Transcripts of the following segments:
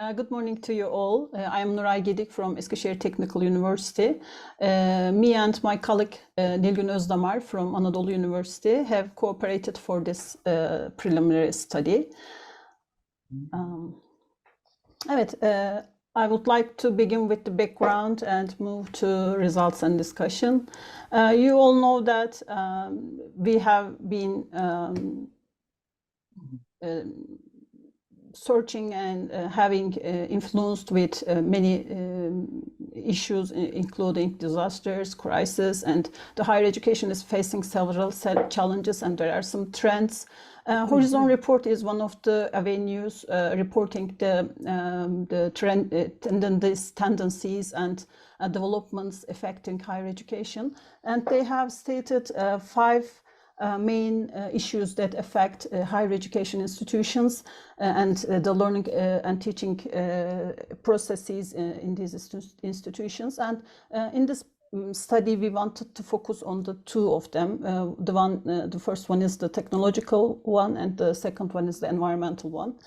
Good morning to you all. I am Nuray Gedik from Eskişehir Technical University. Me and my colleague Nilgün Özdamar from Anadolu University have cooperated for this preliminary study. I would like to begin with the background and move to results and discussion. You all know that we have been searching and having influenced with many issues, including disasters, crisis, and the higher education is facing several challenges, and there are some trends. Horizon report is one of the avenues reporting the tendencies and developments affecting higher education, and they have stated 5 main issues that affect higher education institutions and the learning and teaching processes in these institutions. And in this study, we wanted to focus on the 2 of them. The first one is the technological one, and the second one is the environmental one.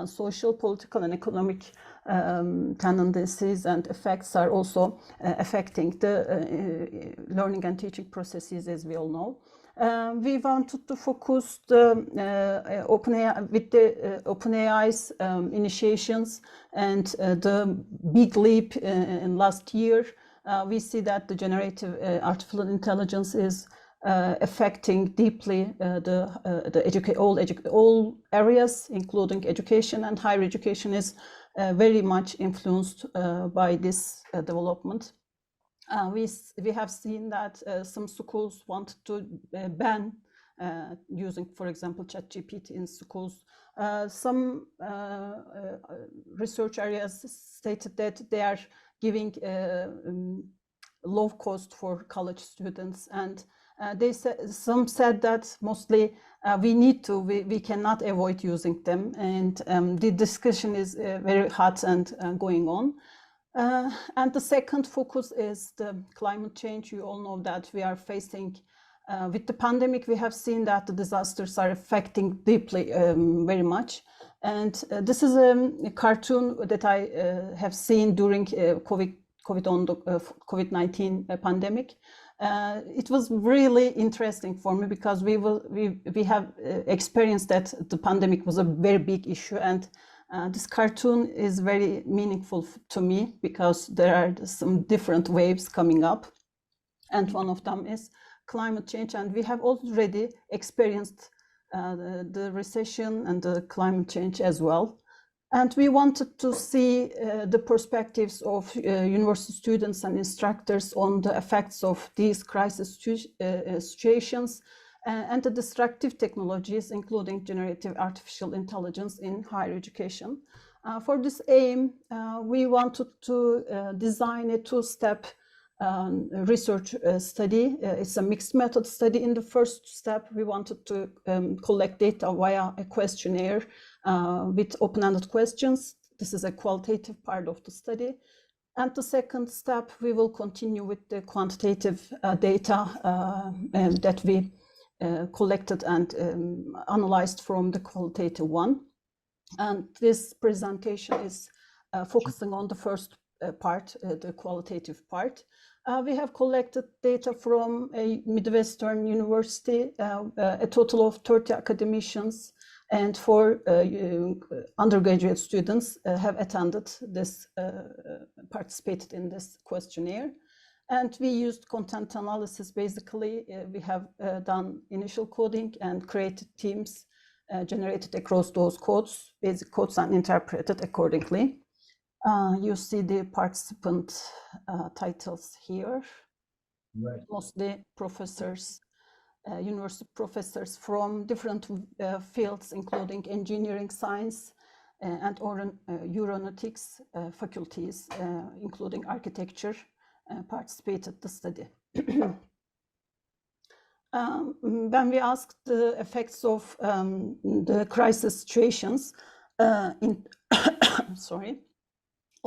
Social, political, and economic tendencies and effects are also affecting the learning and teaching processes, as we all know. We wanted to focus OpenAI's initiations and the big leap in last year. We see that the generative artificial intelligence is affecting deeply all areas, including education, and higher education is very much influenced by this development. We have seen that some schools want to ban using, for example, ChatGPT in schools. Some research areas stated that they are giving low cost for college students, and some said that mostly we cannot avoid using them, and the discussion is very hot and going on. And the second focus is the climate change. You all know that we are facing, with the pandemic, we have seen that the disasters are affecting deeply very much. And this is a cartoon that I have seen during COVID-19 pandemic. It was really interesting for me because we have experienced that the pandemic was a very big issue, and this cartoon is very meaningful to me because there are some different waves coming up, and one of them is climate change, and we have already experienced the recession and the climate change as well. And we wanted to see the perspectives of university students and instructors on the effects of these crisis situations and the destructive technologies, including generative artificial intelligence in higher education. For this aim, we wanted to design a 2-step research study. It's a mixed method study. In the first step, we wanted to collect data via a questionnaire with open-ended questions. This is a qualitative part of the study. And the second step, we will continue with the quantitative data that we collected and analyzed from the qualitative one. And this presentation is focusing on the first part, the qualitative part. We have collected data from a Midwestern university, a total of 30 academicians, and 4 undergraduate students have attended this, participated in this questionnaire. And we used content analysis. Basically, we have done initial coding and created teams generated across those codes, basic codes, and interpreted accordingly. You see the participant titles here. Right. Mostly professors, university professors from different fields, including engineering, science, and aeronautics faculties, including architecture, participated in the study. When we asked the effects of the crisis situations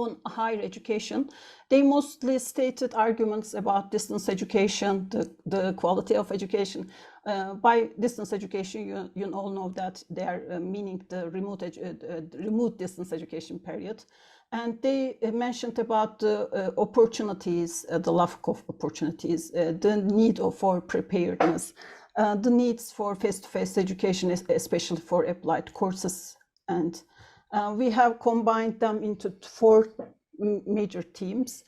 on higher education, they mostly stated arguments about distance education, the quality of education. By distance education, you all know that they are meaning the remote distance education period. And they mentioned about the opportunities, the lack of opportunities, the need for preparedness, the needs for face-to-face education, especially for applied courses. And we have combined them into 4 major themes.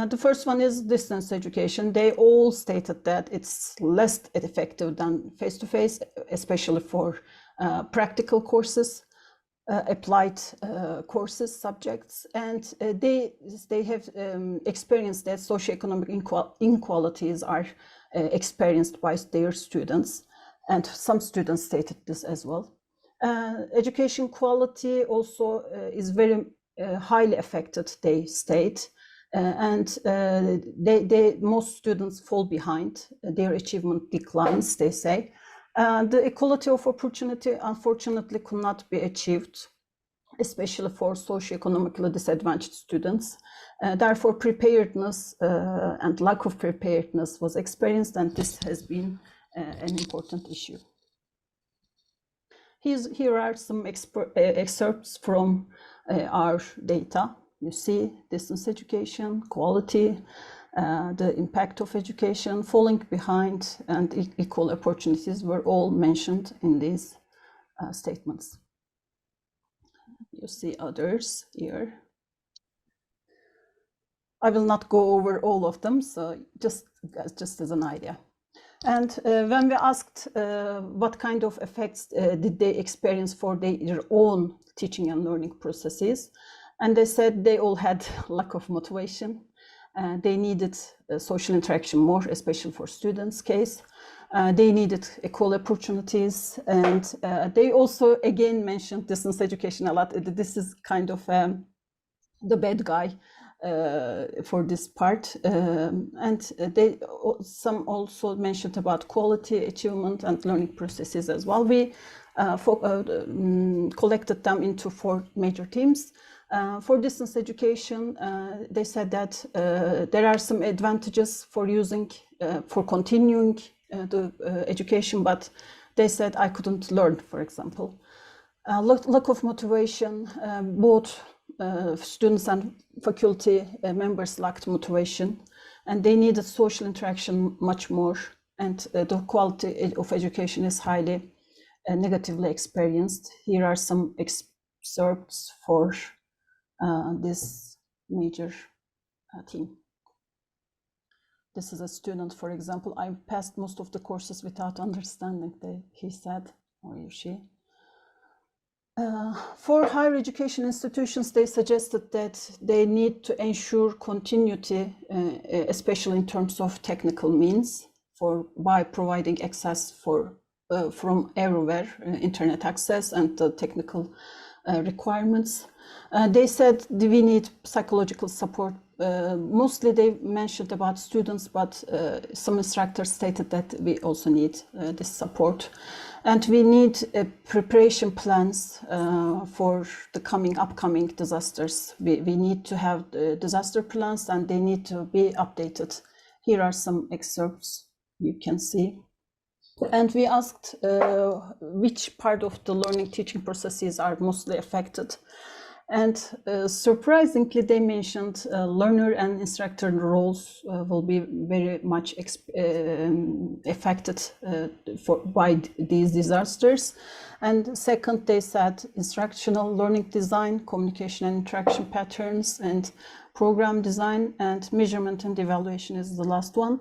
The first one is distance education. They all stated that it's less effective than face-to-face, especially for practical courses, applied courses, subjects, and they have experienced that socioeconomic inequalities are experienced by their students, and some students stated this as well. Education quality also is very highly affected, they state, and most students fall behind, their achievement declines, they say. The equality of opportunity, unfortunately, could not be achieved, especially for socioeconomically disadvantaged students. Therefore, preparedness and lack of preparedness was experienced, and this has been an important issue. Here are some excerpts from our data. You see distance education, quality, the impact of education, falling behind, and equal opportunities were all mentioned in these statements. You see others here. I will not go over all of them, so just as an idea. And when we asked what kind of effects did they experience for their own teaching and learning processes, and they said they all had lack of motivation. They needed social interaction more, especially for students' case. They needed equal opportunities, and they also again mentioned distance education a lot. This is kind of the bad guy for this part, and some also mentioned about quality, achievement, and learning processes as well. We collected them into 4 major themes. For distance education, they said that there are some advantages for continuing the education, but they said I couldn't learn, for example. Lack of motivation, both students and faculty members lacked motivation, and they needed social interaction much more, and the quality of education is highly negatively experienced. Here are some excerpts for this major theme. This is a student, for example. I passed most of the courses without understanding, he said, or she. For higher education institutions, they suggested that they need to ensure continuity, especially in terms of technical means, by providing access from everywhere, internet access and the technical requirements. They said we need psychological support. Mostly they mentioned about students, but some instructors stated that we also need this support. And we need preparation plans for the upcoming disasters. We need to have disaster plans, and they need to be updated. Here are some excerpts you can see. And we asked which part of the learning teaching processes are mostly affected. And surprisingly, they mentioned learner and instructor roles will be very much affected by these disasters. And second, they said instructional learning design, communication and interaction patterns, and program design, and measurement and evaluation is the last one.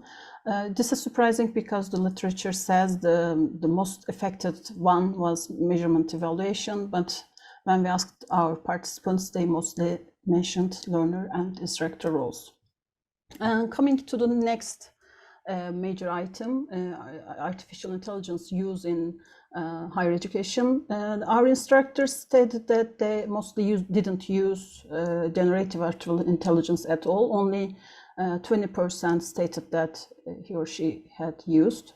This is surprising because the literature says the most affected one was measurement evaluation, but when we asked our participants, they mostly mentioned learner and instructor roles. Coming to the next major item, artificial intelligence use in higher education. Our instructors stated that they mostly didn't use generative artificial intelligence at all. Only 20% stated that he or she had used.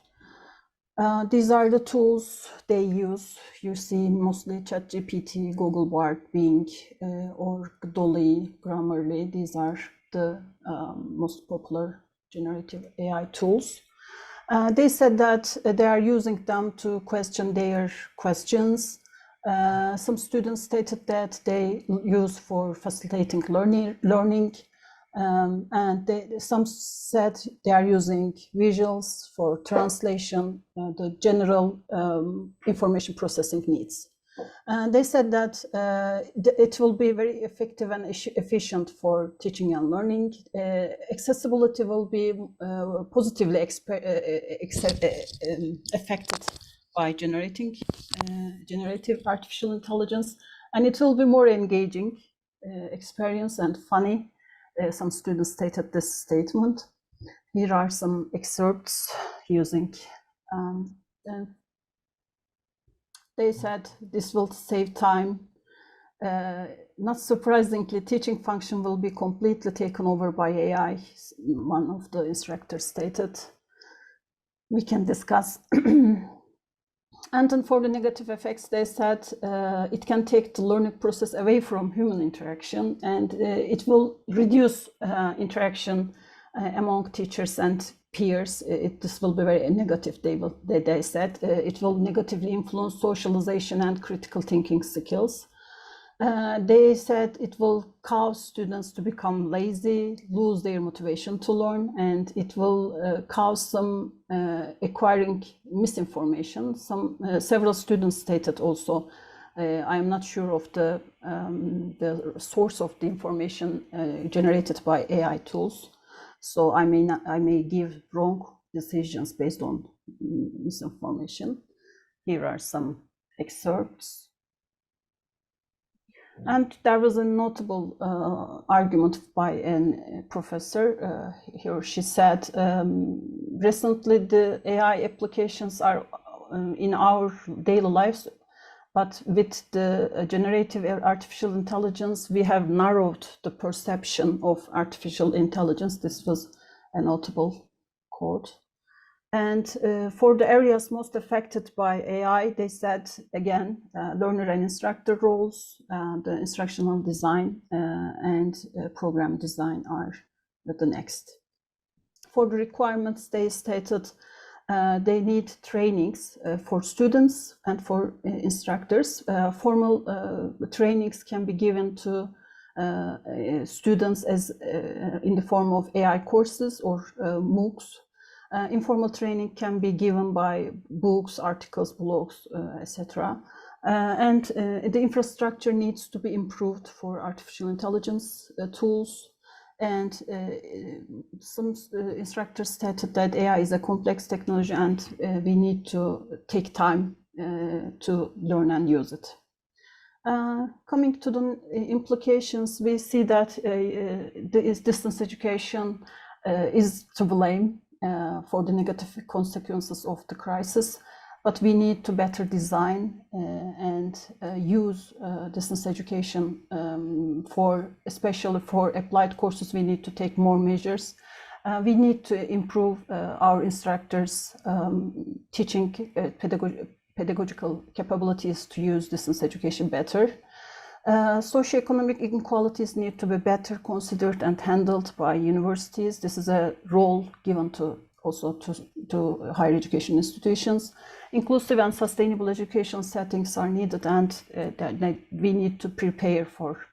These are the tools they use. You see mostly ChatGPT, Google Bard, Bing, or Dolly, Grammarly. These are the most popular generative AI tools. They said that they are using them to question their questions. Some students stated that they use for facilitating learning. And some said they are using visuals for translation, the general information processing needs. And they said that it will be very effective and efficient for teaching and learning. Accessibility will be positively affected by generative artificial intelligence, and it will be more engaging experience and funny. Some students stated this statement. Here are some excerpts using. They said this will save time. Not surprisingly, teaching function will be completely taken over by AI, one of the instructors stated. We can discuss. And then for the negative effects, they said it can take the learning process away from human interaction, and it will reduce interaction among teachers and peers. This will be very negative, they said. It will negatively influence socialization and critical thinking skills. They said it will cause students to become lazy, lose their motivation to learn, and it will cause some acquiring misinformation. Several students stated also, I am not sure of the source of the information generated by AI tools, so I may give wrong decisions based on misinformation. Here are some excerpts. And there was a notable argument by a professor. Here she said, recently the AI applications are in our daily lives, but with the generative artificial intelligence, we have narrowed the perception of artificial intelligence. This was a notable quote. And for the areas most affected by AI, they said, again, learner and instructor roles, the instructional design and program design are the next. For the requirements, they stated they need trainings for students and for instructors. Formal trainings can be given to students as in the form of AI courses or MOOCs. Informal training can be given by books, articles, blogs, etc. And the infrastructure needs to be improved for artificial intelligence tools. And some instructors stated that AI is a complex technology and we need to take time to learn and use it. Coming to the implications, we see that distance education is to blame for the negative consequences of the crisis, but we need to better design and use distance education especially for applied courses. We need to take more measures. We need to improve our instructors' teaching pedagogical capabilities to use distance education better. Socioeconomic inequalities need to be better considered and handled by universities. This is a role given to higher education institutions. Inclusive and sustainable education settings are needed, and we need to prepare for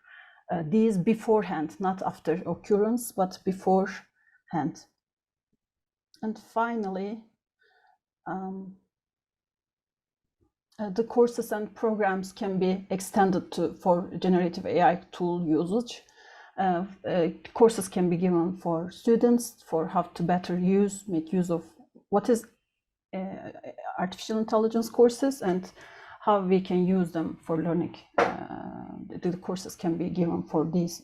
these beforehand, not after occurrence, but beforehand. And finally, the courses and programs can be extended for generative AI tool usage. Courses can be given for students for how to better make use of what is artificial intelligence courses and how we can use them for learning. The courses can be given for these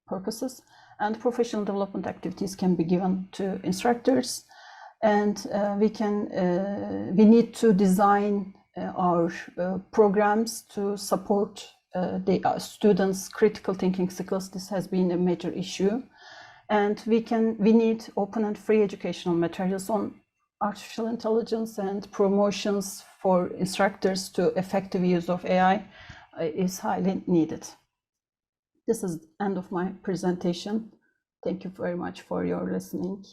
purposes, and professional development activities can be given to instructors. And we need to design our programs to support the students' critical thinking skills. This has been a major issue, and we need open and free educational materials on artificial intelligence and promotions for instructors to effective use of AI is highly needed. This is the end of my presentation. Thank you very much for your listening.